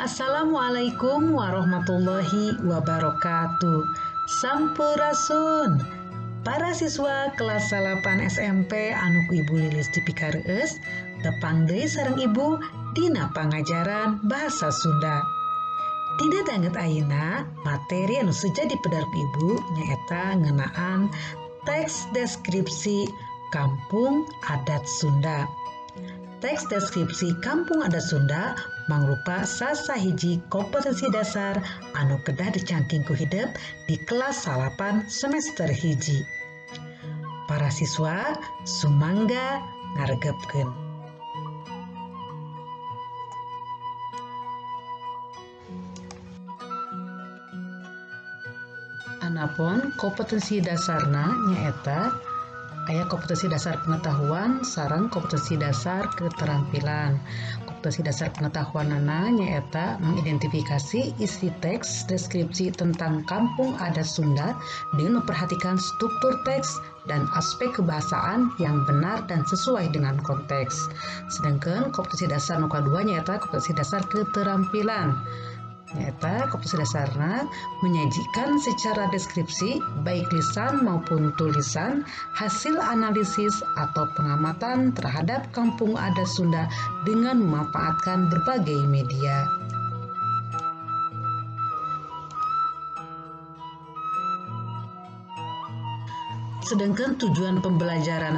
Assalamualaikum warahmatullahi wabarakatuh. Sampurasun. Para siswa kelas 8 SMP anu ku Ibu Lilis dipikareus tepang deui sareng Ibu dina pangajaran bahasa Sunda. Dina danget ayeuna materi anu seja dipedar ku Ibu nyaeta ngeunaan teks deskripsi Kampung Adat Sunda. Teks deskripsi Kampung Adat Sunda mangrupa sasahiji kompetensi dasar anu kedah dicangking ku hideup di kelas 8 semester hiji. Para siswa sumangga ngaregepkeun. Anapun kompetensi dasarna nyaeta aya kompetensi dasar pengetahuan sareng kompetensi dasar keterampilan. Kompetensi dasar pengetahuanna nyaeta mengidentifikasi isi teks deskripsi tentang Kampung Adat Sunda dengan memperhatikan struktur teks dan aspek kebahasaan yang benar dan sesuai dengan konteks. Sedangkan kompetensi dasar nu kadua nyaeta kompetensi dasar keterampilan. Nyata kompetensi dasarna menyajikan secara deskripsi baik lisan maupun tulisan hasil analisis atau pengamatan terhadap Kampung Adat Sunda dengan memanfaatkan berbagai media. Sedangkan tujuan pembelajaran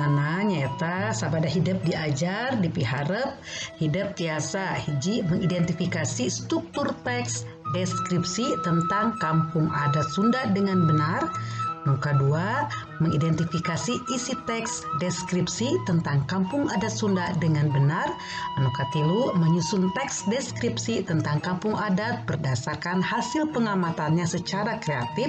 nyaeta sabada hideup diajar, dipiharep, hideup tiasa hiji mengidentifikasi struktur teks deskripsi tentang Kampung Adat Sunda dengan benar. Yang kedua, mengidentifikasi isi teks deskripsi tentang Kampung Adat Sunda dengan benar. Anu katilu, menyusun teks deskripsi tentang Kampung Adat berdasarkan hasil pengamatannya secara kreatif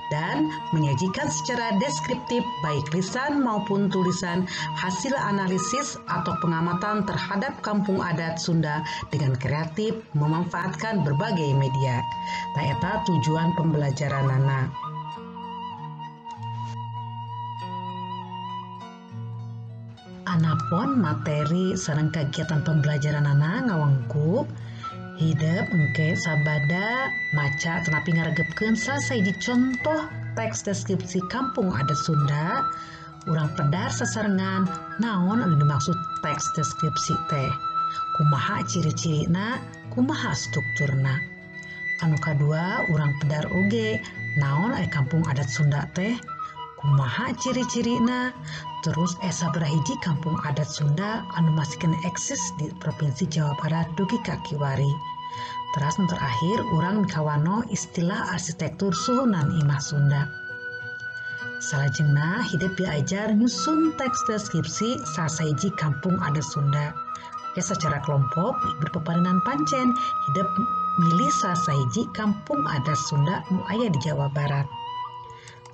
dan menyajikan secara deskriptif baik lisan maupun tulisan hasil analisis atau pengamatan terhadap Kampung Adat Sunda dengan kreatif memanfaatkan berbagai media. Nah, eta tujuan pembelajaranana. Anapun materi sareng kegiatan pembelajaran ngawangku hideup engke sabada maca tenapi ngaregepkeun sasahiji contoh teks deskripsi Kampung Adat Sunda. Urang pedar sasarengan naon anu dimaksud teks deskripsi teh, kumaha ciri-cirina, kumaha strukturna. Anu kadua urang pedar oge naon aya Kampung Adat Sunda teh, kumaha ciri-cirina. Terus sabaraha hiji Kampung Adat Sunda anu masih kena eksis di Provinsi Jawa Barat dugi ka kiwari. Terus terakhir urang mikawano istilah arsitektur suhunan imah Sunda. Salajengna hideup diajar nyusun teks deskripsi sasahiji Kampung Adat Sunda. Secara kelompok berpeparenan pancen hideup milih sasahiji Kampung Adat Sunda nu aya di Jawa Barat.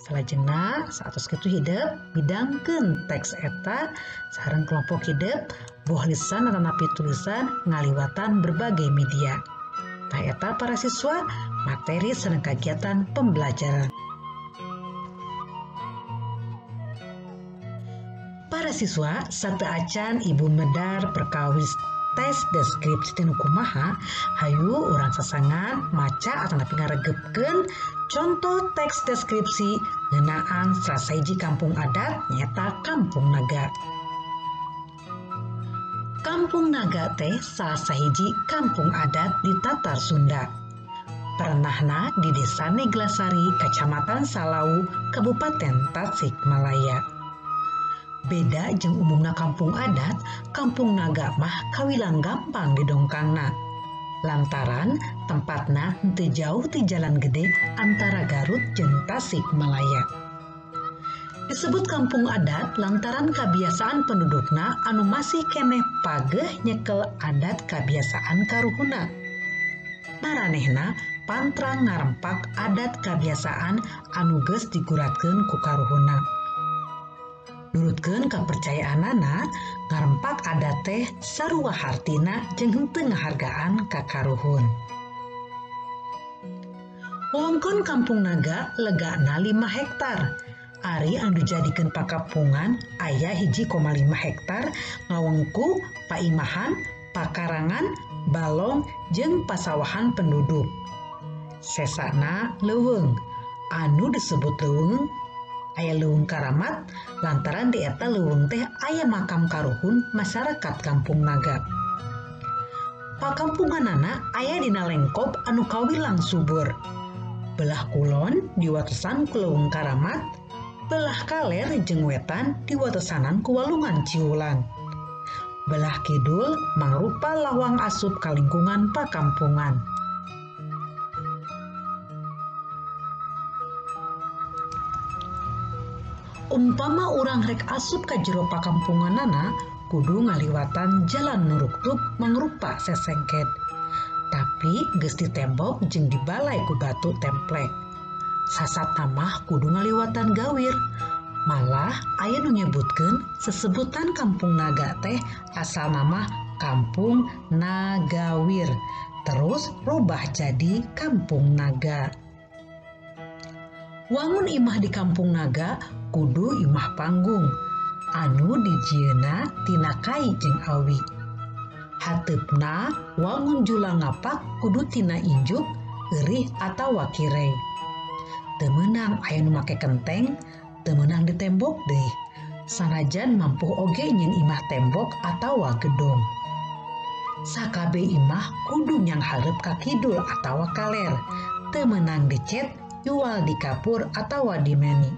Salajengna satos kitu hideup midangkeun teks eta sareng kelompok hideup boh lisan atanapi tulisan ngaliwatan berbagai media. Tah eta para siswa materi sareng kegiatan pembelajaran. Para siswa sateu acan Ibu medar perkawis tes deskripsi tinu kumaha, hayu urang sasangan maca atanapi ngaregepkeun contoh teks deskripsi ngeunaan sasahiji kampung adat nyata Kampung Naga. Kampung Naga teh sasahiji kampung adat di Tatar Sunda. Perenahna di Desa Neglasari, Kecamatan Salau, Kabupaten Tasikmalaya. Beda jeung umumna kampung adat, Kampung Naga mah kawilang gampang didongkangna. Lantaran tempatna teu jauh ti jalan gede antara Garut jeung Tasikmalaya. Disebut kampung adat lantaran kebiasaan pendudukna anu masih keneh pageh nyekel adat kebiasaan karuhuna. Maranehna pantrang ngarempak adat kebiasaan anu geus diguratkeun ku karuhuna. Nurutkeun kapercayaanana ngarempak adat teh sarua hartina jeung henteu ngahargaan ka karuhun. Wewengkon Kampung Naga legana 5 hektar. Ari anu dijadikeun pakapungan aya 1,5 hektar ngawengku paimahan, pakarangan, balong jeung pasawahan penduduk. Sesana leuweung, anu disebut leuweung aya leuweung Karamat lantaran di eta leuweung teh aya makam karuhun masyarakat Kampung Naga. Pakampunganana aya dina lengkop anu kawilang subur. Belah kulon diwatesan ku leuweung Karamat, belah kaler jeung wetan diwatesanan ku Walungan Ciulang. Belah kidul mangrupa lawang asup ka lingkungan pakampungan. Umpama urang rek asup ka jero pakampunganana, kudu ngaliwatan jalan nuruktuk mangrupa sesengket. Tapi geus ditembok jeung dibalai ku batu templek. Sasatna mah kudu ngaliwatan gawir. Malah aya nu nyebutkeun sesebutan Kampung Naga teh asal nama Kampung Nagawir, terus rubah jadi Kampung Naga. Wangun imah di Kampung Naga kudu imah panggung anu dijieuna tina kai jeung awi. Hateupna wangun julang ngapak kudu tina injuk, eurih atawa kirei. Teu meunang aya nu make kenteng, teu meunang ditembok deui, sanajan mampu oge nyeun imah tembok atawa gedung. Sakabeh imah kudu nyang hareup ka kidul atawa kaler, teu meunang dicet, yual di kapur atawa dimeni.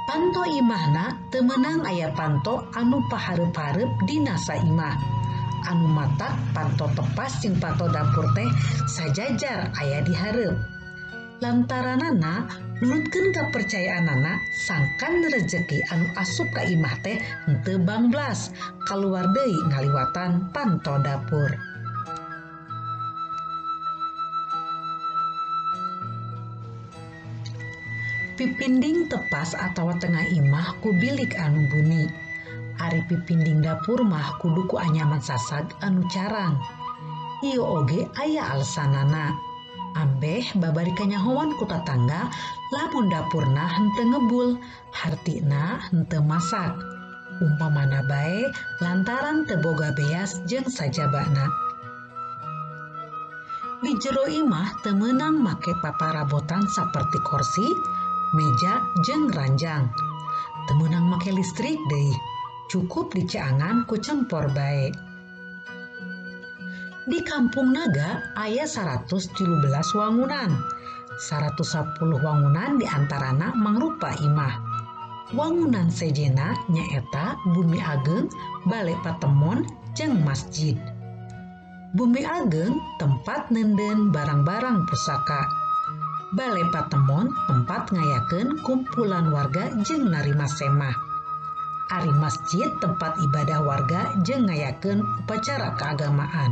Panto imahna teu meunang aya panto anu pahareup-hareup dina saimah. Anu matak panto tepas jeung panto dapur teh sajajar aya di hareup. Lantaranana nurutkeun kapercayaanana sangkan rezeki anu asup ka imah teh henteu bangblas kaluar deui ngaliwatan panto dapur. Pipinding tepas atawa tengah imah ku bilik anu bunyi. Ari pipinding dapur mah kudu ku anyaman sasag anu carang. Ieu oge aya alesanana. Ambeh babari kanyahoan ku tatangga lamun dapurna henteu ngebul, hartina henteu masak. Umpamana bae lantaran teu boga beas jeung sajabana. Di jero imah teu meunang make paparabotan saperti kursi, meja jeung ranjang. Teu meunang make listrik deui, cukup diceangan ku cempor bae. Di Kampung Naga aya 117 wangunan. 110 wangunan diantarana mangrupa imah. Wangunan sejena nyaeta Bumi Ageng, Balai Patemon, jeung masjid. Bumi Ageng tempat nenden barang-barang pusaka. Balai Patemon tempat ngayakeun kumpulan warga jeung narima semah. Ari masjid tempat ibadah warga jeung ngayakeun upacara keagamaan.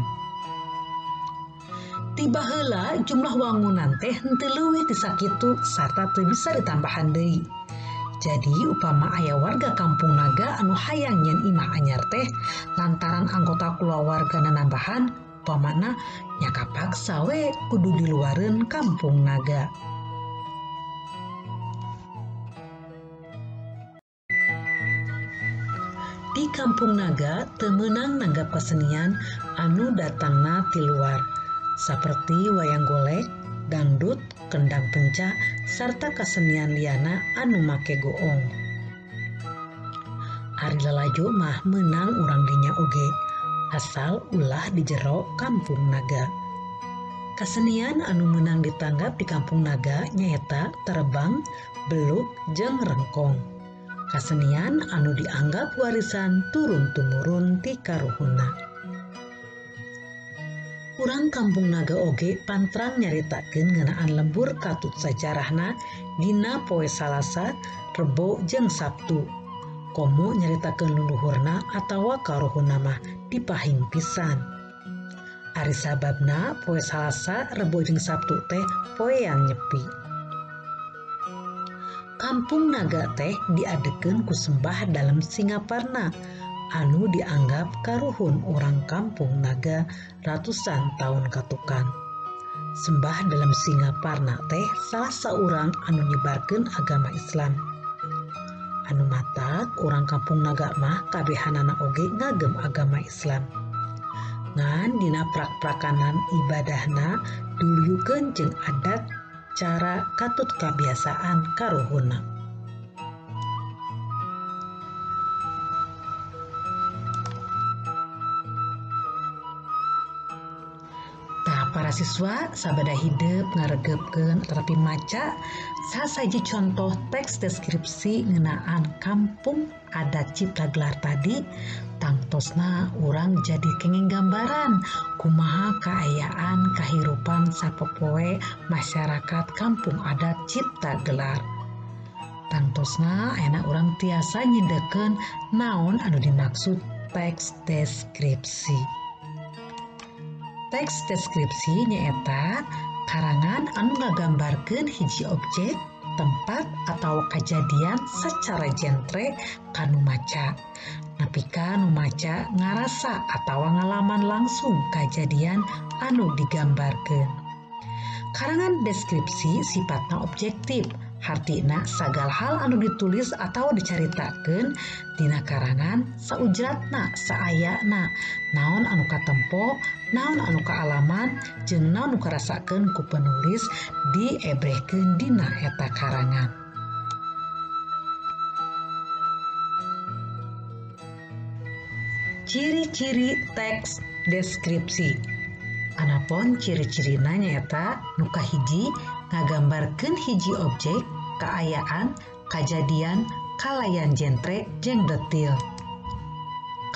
Tiba heula jumlah wangunan teh henteu leuwih ti sakitu sarta teu bisa ditambahan deui. Jadi upama aya warga Kampung Naga anu hayang nyeun imah anyar teh lantaran anggota kulawargana nambahan, upamana nya kapaksa we kudu diluareun Kampung Naga. Di Kampung Naga teu meunang nanggap kesenian anu datangna ti luar, saperti wayang golek, dangdut, kendang pencak, sarta kesenian liana anu make goong. Ari lalajo mah meunang urang dinya oge, asal ulah di jero Kampung Naga. Kesenian anu meunang ditanggap di Kampung Naga nyaeta terbang, beluk, jeung rengkong. Kesenian anu dianggap warisan turun-tumurun ti karuhunna. Urang Kampung Naga oge pantrang nyaritakeun ngeunaan lembur katut sajarahna dina poe Salasa, Rebo, jeung Sabtu. Komo nyaritakeun luluhurna atawa karuhunna mah dipahing pisan. Ari sababna poe Salasa, Rebo, jeung Sabtu teh poean nyepi. Kampung Naga teh diadekeun ku sembah dalam Singaparna anu dianggap karuhun orang Kampung Naga ratusan tahun katukan. Sembah dalam Singaparna teh salah saurang anu nyebarkeun agama Islam. Anu matak urang Kampung Naga mah kabehanana oge ngagem agama Islam. ngan dina prak-prakanan ibadahna duluyukeun jeung adat cara katut kabiasaan karuhuna. Para siswa sabada hidup ngaregepkeun terapi maca sasaji contoh teks deskripsi ngeunaan kampung adat Cipta Gelar tadi, tangtosna urang jadi kenging gambaran kumaha kaayaan kahirupan sapopoe masyarakat kampung adat Cipta Gelar. Tangtosna ayeuna urang tiasa nyindekeun naon anu dimaksud teks deskripsi. Teks deskripsi nyaeta karangan anu ngagambarkeun hiji objek, tempat, atau kejadian secara jentre kanu maca. Napika nu maca ngarasa atau ngalaman langsung kejadian anu digambarkeun. Karangan deskripsi sifatna objektif, hartina sagala hal anu ditulis atau dicaritakeun dina karangan saujratna saayana, naon anu katempo, naon anu kaalaman, jeung naon anu karasakeun ku penulis diebrehkeun dina eta karangan. Ciri-ciri teks deskripsi. Anapun ciri-cirina nyaeta nu kahiji ngagambarkeun hiji objek, kaayaan, kajadian, kalayan jentre jeung detil.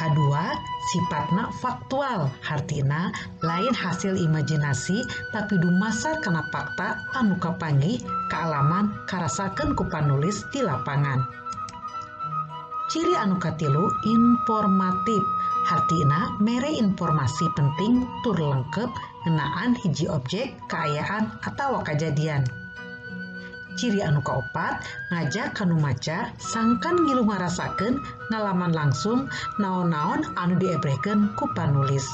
Kadua, sifatna faktual, hartina lain hasil imajinasi tapi dumasar kana fakta anu kapanggih, kaalaman, karasakeun ku panulis di lapangan. Ciri anu katilu informatif, hartina mere informasi penting tur lengkep ngeunaan hiji objek, kaayaan, atawa kajadian. Ciri anu kaopat ngajak kanu maca sangkan ngilu ngarasakeun ngalaman langsung naon-naon anu diebrehkeun ku panulis.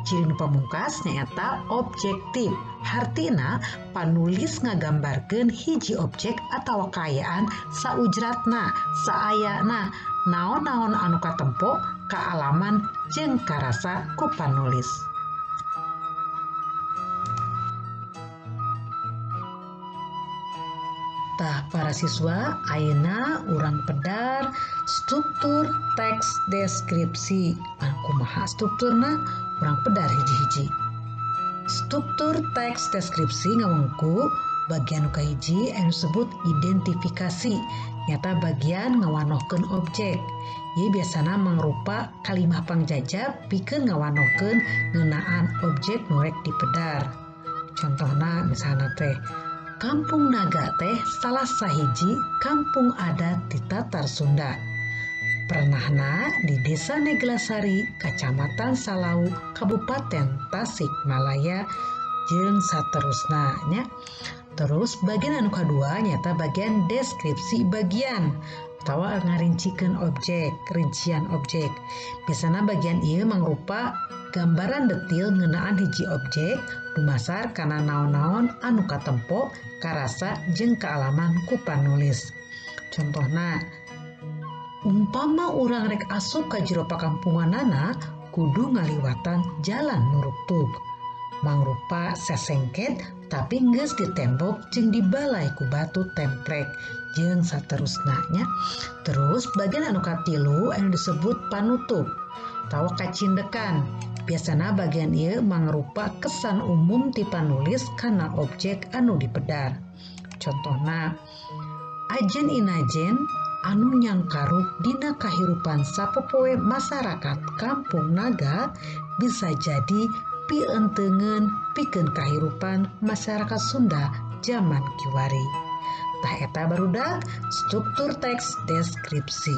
Ciri nu pamungkas nyaeta objektif, hartina panulis ngagambarkeun hiji objek atawa kaayaan saujratna, saayana, naon-naon anu katempo, kaalaman, jeung karasa ku panulis. Tah para siswa, ayeuna urang pedar struktur teks deskripsi. Kumaha strukturna? Urang pedar hiji-hiji. Struktur teks deskripsi ngawengku bagian nu kahiji anu disebut identifikasi, nyata bagian ngawanohkeun objek. Ieu biasana mangrupa kalimah pangjajab pikeun ngawanohkeun ngeunaan objek nu rek dipedar. Contohna misalna teh Kampung Naga teh salah sahiji kampung adat di Tatar Sunda. Pernahna di Desa Neglasari, Kacamatan Salau, Kabupaten Tasikmalaya, jeung saterusna nya. Terus bagian anu kadua nyata bagian deskripsi bagian atawa ngarincikeun objek, rincian objek. Biasana bagian ieu mangrupa gambaran detil ngeunaan hiji objek dumasar kana naon-naon anu katempo, karasa, jeung kaalaman ku panulis. Contohna, umpama urang rek asup ka jero pakampunganana kudu ngaliwatan jalan nuruktub. Mangrupa sesengket tapi geus ditembok jeung dibalai ku batu templek jeung saterusna nya. Terus bagian anu katilu anu disebut panutup tawa kacindekan. Biasana bagian ieu mangrupa kesan umum ti panulis kana objek anu dipedar. Contohna, ajen inajen anu nyangkaruk dina kahirupan sapopoe masyarakat Kampung Naga bisa jadi pienteungeun pikeun kahirupan masyarakat Sunda zaman kiwari. Tah eta barudak struktur teks deskripsi.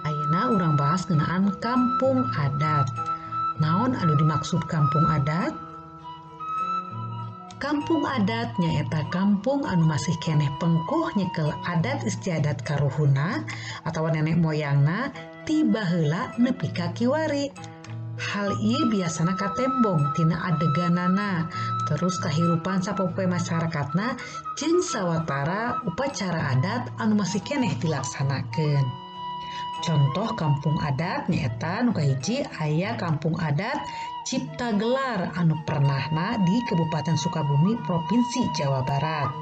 Ayeuna urang bahas ngeunaan kampung adat. Naon anu dimaksud kampung adat? Kampung adat nyaeta kampung anu masih keneh pengkuh nyekel adat istiadat karuhuna atawa nenek moyangna ti baheula nepi ka kiwari. Hal ieu biasana katembong tina adeganana, terus kahirupan sapopoe masyarakatna jeung sawatara upacara adat anu masih keneh dilaksanakeun. Contoh kampung adat nyaeta nu kahiji aya kampung adat Cipta Gelar anu pernahna di Kabupaten Sukabumi Provinsi Jawa Barat.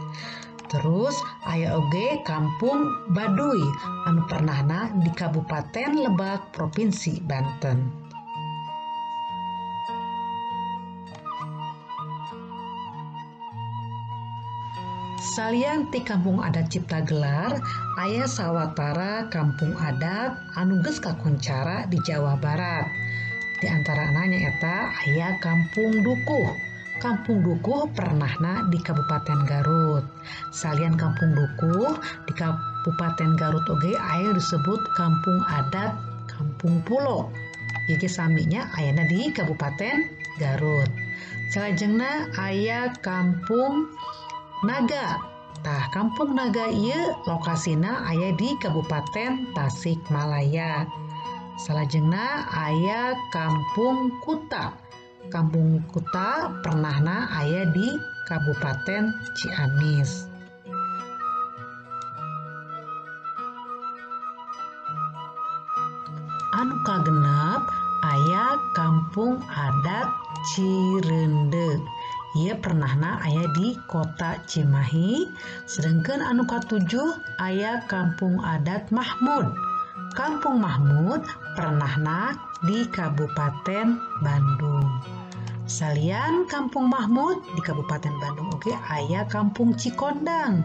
Terus aya oge kampung Baduy anu pernahna di Kabupaten Lebak Provinsi Banten. Salian ti kampung adat Cipta Gelar aya sawatara kampung adat anu geus kakoncara di Jawa Barat. Di antarana nyaeta aya Kampung Dukuh. Kampung Dukuh pernahna di Kabupaten Garut. Salian Kampung Dukuh di Kabupaten Garut oge aya disebut kampung adat Kampung Pulo. Ieu saminya ayana di Kabupaten Garut. Salajengna aya Kampung Naga. Tah Kampung Naga ieu lokasina aya di Kabupaten Tasikmalaya. Salajengna aya Kampung Kuta. Kampung Kuta pernahna aya di Kabupaten Ciamis. Anu kagenep aya Kampung Adat Cirende. Ia pernahna aya di Kota Cimahi. Sedangkan anu katujuh aya Kampung Adat Mahmud. Kampung Mahmud pernahna di Kabupaten Bandung. Salian Kampung Mahmud di Kabupaten Bandung oge aya Kampung Cikondang.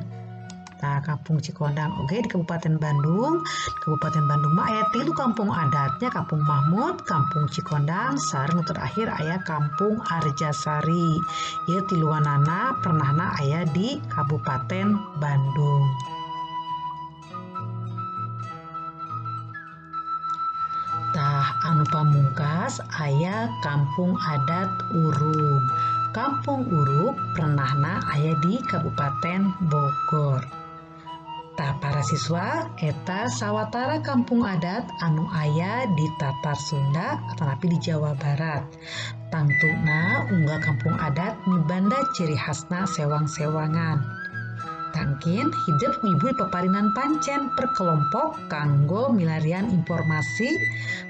Nah, Kampung Cikondang oge di Kabupaten Bandung. Kabupaten Bandung mah aya 3 kampung adatnya, Kampung Mahmud, Kampung Cikondang, sareng terakhir aya Kampung Arjasari. Ieu tiluanana pernahna aya di Kabupaten Bandung. Tah anu pamungkas aya Kampung Adat Urug. Kampung Urug pernahna aya di Kabupaten Bogor. Tah para siswa eta sawatara kampung adat anu aya di Tatar Sunda atanapi di Jawa Barat. Tangtuna unggah kampung adat mibanda ciri khasna sewang-sewangan. Tangkin hidup ibu peparinan pancen per kelompok kanggo milarian informasi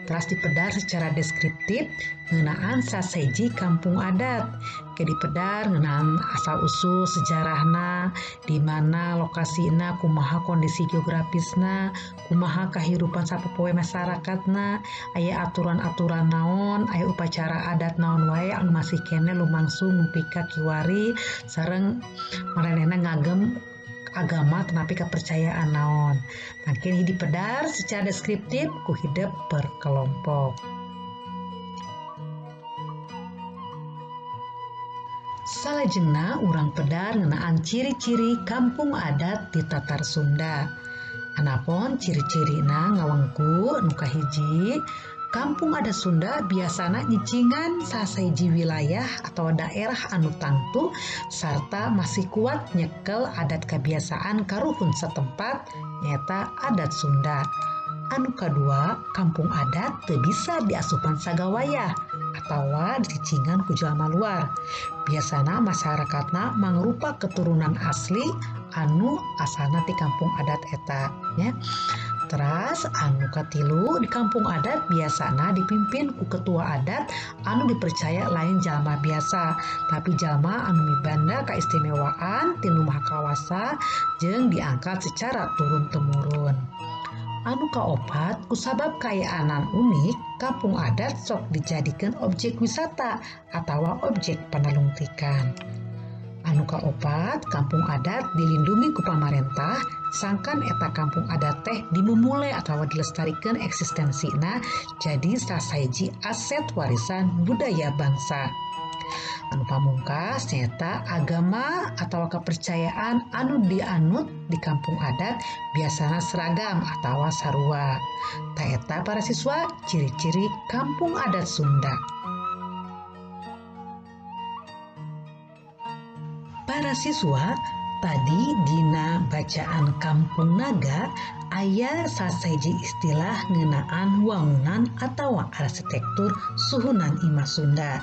teras dipedar secara deskriptif ngeunaan saseji kampung adat. Ke dipedar ngeunaan asal-usul sejarahna, di mana lokasina, kumaha kondisi geografisna, kumaha kahirupan sapopoe masyarakatna, aya aturan-aturan naon, aya upacara adat naon wae anu masih kene lumangsung nepi ka kiwari sareng maranehna ngagem agama tenapi kepercayaan naon. Nah, kini dipedar secara deskriptif ku hidup per kelompok. Salajengna urang pedar ngeunaan ciri-ciri kampung adat di Tatar Sunda. Anapun ciri-cirina ngawengku nu kahiji, kampung adat Sunda biasana nyicingan sasaeji wilayah atau daerah anu tangtu sarta masih kuat nyekel adat kebiasaan karuhun setempat nyata adat Sunda. Anu kadua, kampung adat teu bisa diasupan sagawaya atawa dicicingan ku jalma luar. Biasana masyarakatna mangrupa keturunan asli anu asalna ti kampung adat eta nya. Teras anu katilu di kampung adat biasana dipimpin ku ketua adat anu dipercaya lain jalma biasa, tapi jalma anu mibanda kaistimewaan ti nu maha kawasa jeung diangkat secara turun-temurun. Anu kaopat kusabab kaayaanan unik, kampung adat sok dijadikan objek wisata atawa objek panalungtikan. Anu kaopat, kampung adat dilindungi ku pamarentah, sangkan eta kampung adat teh dimumule atawa dilestarikeun eksistensina jadi sasaeji aset warisan budaya bangsa. Anu pamungkas nyata agama atau kepercayaan anu dianut di kampung adat biasana seragam atawa sarua. Ta eta para siswa ciri-ciri kampung adat Sunda. Para siswa, tadi dina bacaan Kampung Naga aya sasaeji istilah ngeunaan wangunan atawa arsitektur suhunan imah Sunda.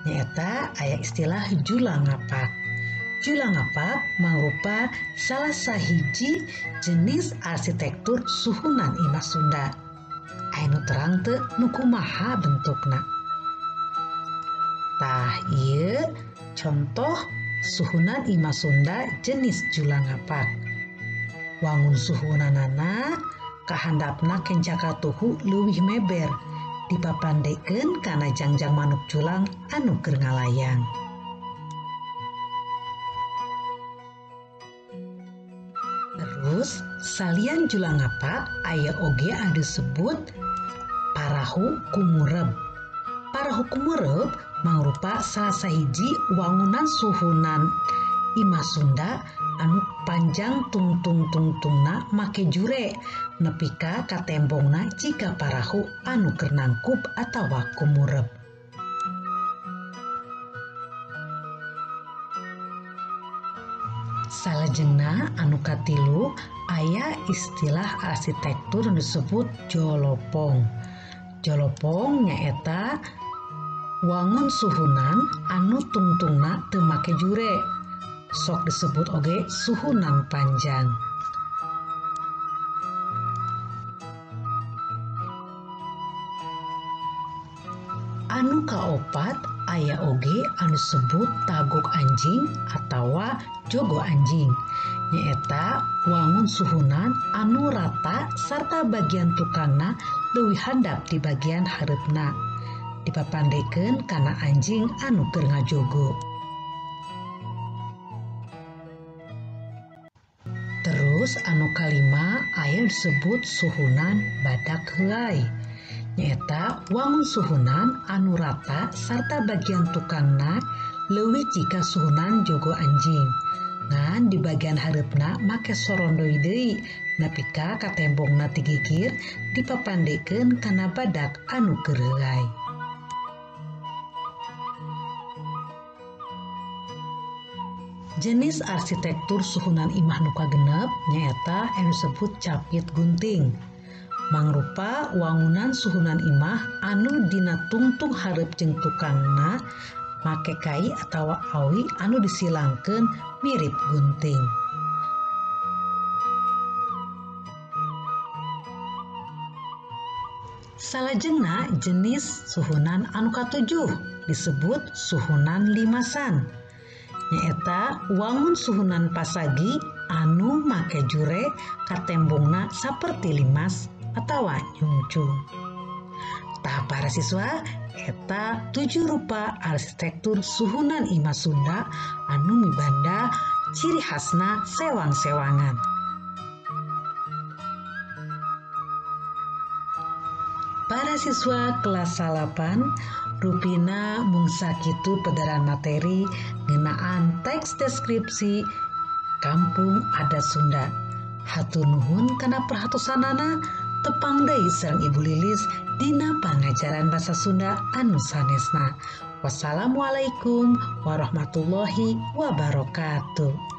Nyata aya istilah jula ngapak. Julangapak mangrupa salah sahiji jenis arsitektur suhunan imah Sunda. Anu terang teu nu kumaha bentukna. Tah ieu contoh suhunan imah Sunda jenis Julangapak. Wangun suhunanana kahandapna kencaka tuhu leuwih meber, dipapandekeun kana jangjang manuk julang anu keur ngalayang. Terus salian Julangapak aya oge anu disebut parahu kumureb. Parahu kumureb mangrupa salah sahiji wangunan suhunan imah Sunda anu panjang tungtungna make jure nepi ka tembongna jika parahu anu keur nangkup atawa kumureb. Salajengna anu katilu aya istilah arsitektur disebut jolopong. Jolopong nyaeta wangun suhunan anu tungtungna teu make jure. Sok disebut oge suhunan panjang. Anu kaopat aya oge anu disebut tagok anjing atawa jogo anjing. Nyaeta wangun suhunan anu rata sarta bagian tukangna leuwih handap di bagian hareupna. Dipapandekeun kana anjing anu keur ngajogo. Terus anu kalima aya disebut suhunan badak heulai. Nyaeta wangun suhunan anu rata sarta bagian tukangna leuwih jika suhunan jogo anjing. Ngan di bagian hareupna make sorondoi deui nepi ka tembongna tigigir dipapandekeun kana badak anu keur heulai. Jenis arsitektur suhunan imah nu kagenep nyaeta anu disebut capit gunting. Mangrupa wangunan suhunan imah anu dina tungtung hareup jeung tukangna make kai atawa awi anu disilangkeun mirip gunting. Salajengna jenis suhunan anu katujuh disebut suhunan limasan. Nyaeta wangun suhunan pasagi anu make jure katembongna saperti limas atawa nyungcung. Tah para siswa, eta 7 rupa arsitektur suhunan imah Sunda anu mibanda ciri khasna sewang-sewangan. Para siswa kelas 8 rupina mung sakitu pederan materi ngeunaan teks deskripsi Kampung Adat Sunda. Hatur nuhun kana perhatosanana, tepang deui sareng Ibu Lilis dina pangajaran basa Sunda anu sanesna. Wassalamualaikum warahmatullahi wabarakatuh.